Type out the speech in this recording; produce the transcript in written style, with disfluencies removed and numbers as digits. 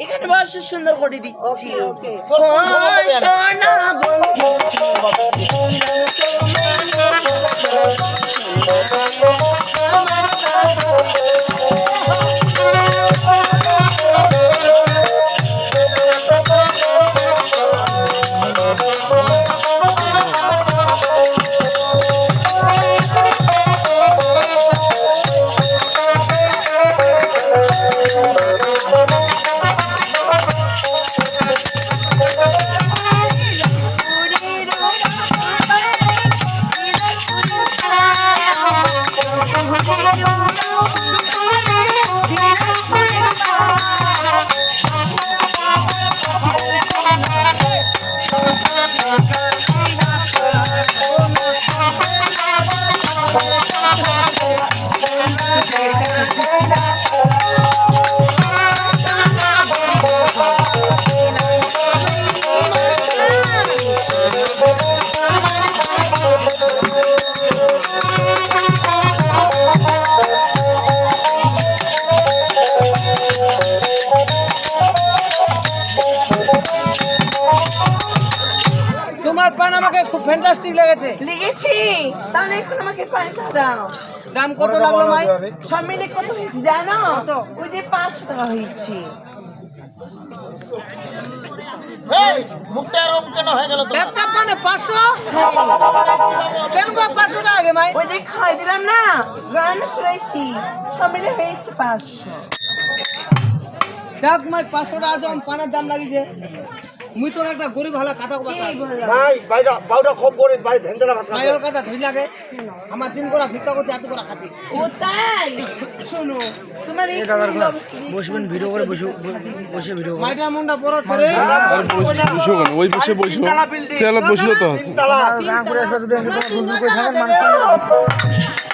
এখানে বসে সুন্দর করে দিচ্ছি। ওকে ও সোনা বন্ধু তোমার পান আমাকে খুব ফ্যান্টাস্টিক লেগেছে। লিখেছি, তাহলে এখন আমাকে পানিটা দাও। দাম কত লাগলো ভাই? সব মিলে কত হয়েছে জানো? ওই যে 500 টাকা হয়েছে। মুখটা এরকম কেন হয়ে গেল? একটা পানে 500? কেন গো 500 টাকা আগে ভাই? ওই যে খাই দিলাম না, রান্না সরাইছি, সব মিলে হয়েছে 500। যাক ভাই 500 টাকা দাম পানের দাম লাগিছে। মুই তো একটা গরিব হালা কাটা কথা। কি বললাম? ভাই বাইটা পাউডার খুব করে ভাই ভেন্ডারা ভাত ভাই ওর কথা ধরি লাগে। আমার দিন করা ভিক্ষা করতে এত করে খাতি। ও তাই? শোনো, তোমার এই বসবেন ভিডিও করে বসে ভিডিও করে মাইটার মুন্ডা বড় ছেড়ে বসো কেন ওই পাশে বসো চেয়ারত বসলে তো আছে গান করে আসবে যদি তোমার দুজন করে থাকেন মানুষ